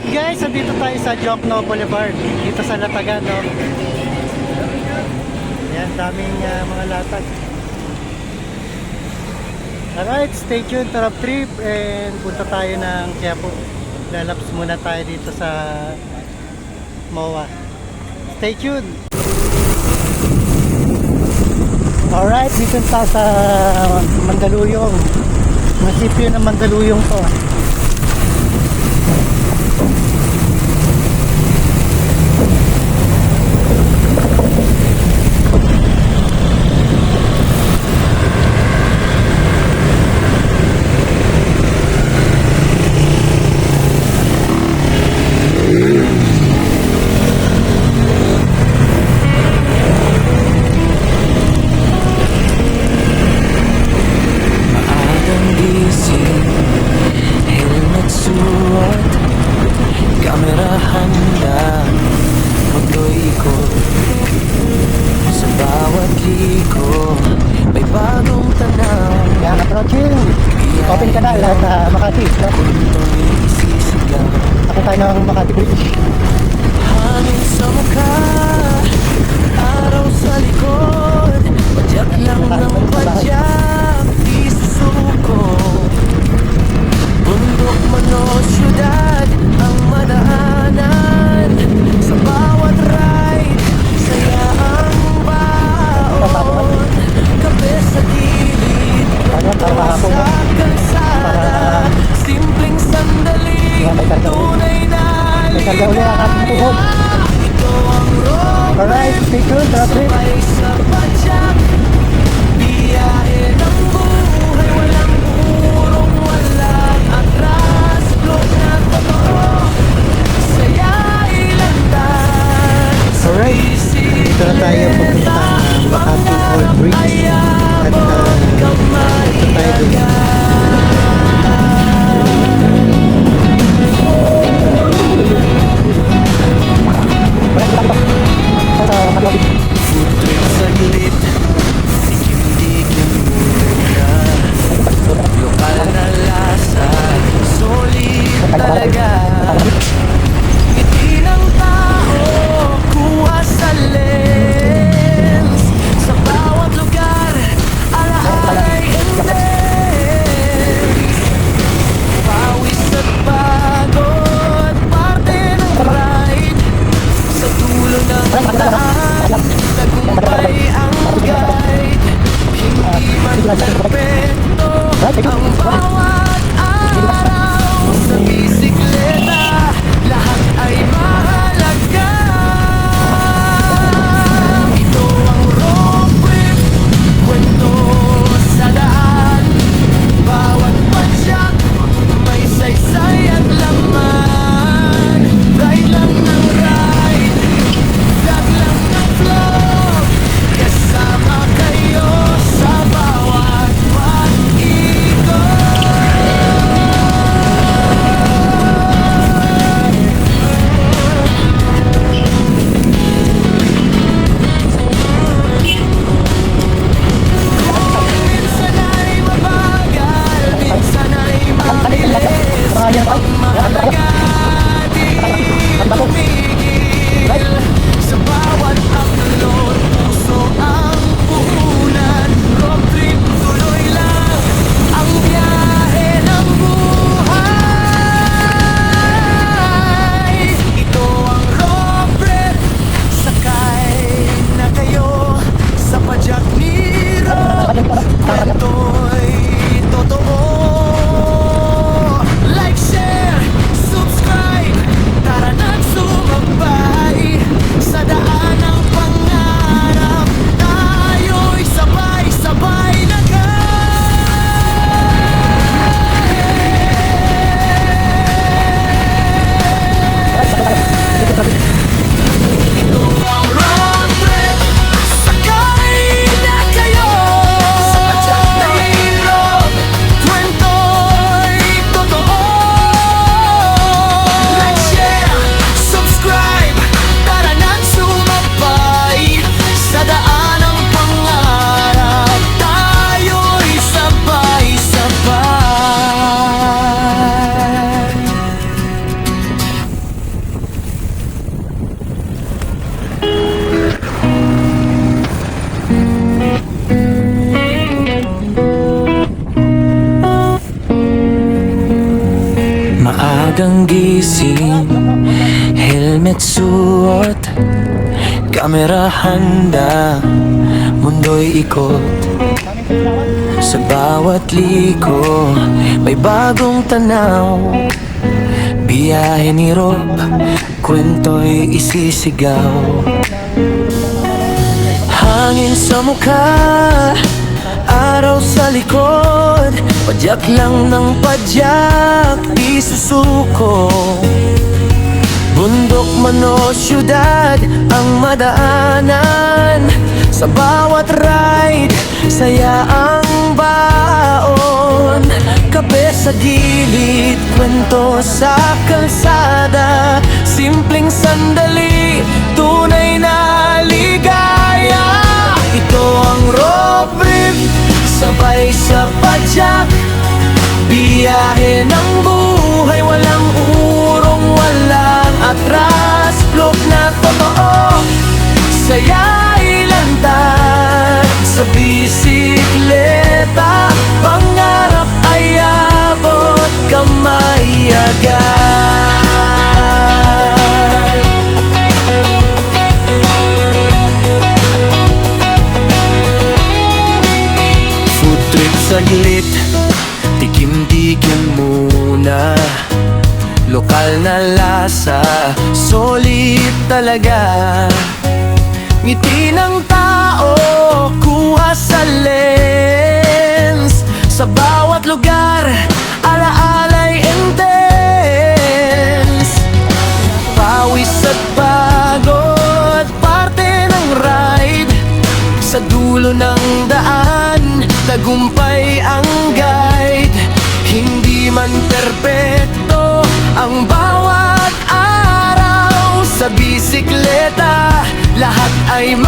Alright guys, andito tayo sa Jokno Boulevard, dito sa Latagan, no? Ayan, daming mga latag. Alright, stay tuned, tarap trip, and punta tayo ng Quiapo. Lalaps muna tayo dito sa MOA. Stay tuned! Alright, dito tayo sa Mandaluyong. Munisipyo ng Mandaluyong to. Open ka na lahat na Makati, no? Ako tayo ng Makati Bridge. Hangin sa mukha, araw sa likod, padyak lang ng padyak, di susuko. Bundok man o syudad, ang madaanan, sa bawat ride, saya ang baon. Kape sa gilid, sa kalsada, simpleng sandali, tunay na ligaya. Ito ang road Alright, stay tuned, traffic. sabay sa padyak, biyahe ng buhay, walang urong, walang atras, vlog na totoo, saya ilandan. Alright, dito na tayo pupunta ng Makati Old Bridge. At punta tayo dun. Saglit, dikit-dikit ng gising, helmet suot, kamera handa, mundo'y ikot. Sa bawat liko, may bagong tanaw, biyahe ni Rob, kwento'y isisigaw. Hangin sa mukha, araw sa likod, padyak lang ng padyak, di susuko. Bundok man o syudad ang madaanan, sa bawat ride, saya ang baon. Kape sa gilid, kwento sa kalsada, simpleng sandali, tunay na ligaya. Ito ang road trip, sabay sa padyak, biyahe ng buhay, walang urong, walang atras. Vlog na totoo, saya'y lantad sa bisikleta, pangarap ay abot kamay agad. Food trip saglit, tikim-tikim muna, lokal na lasa, solid talaga. Ngiti ng tao, kuha sa lens, sa bawat lugar, alaala'y intense. Pawis at pagod, parte ng ride, sa dulo ng daan, tagumpay ang guide. Hindi man perpekto ang bawat araw, sa bisikleta lahat ay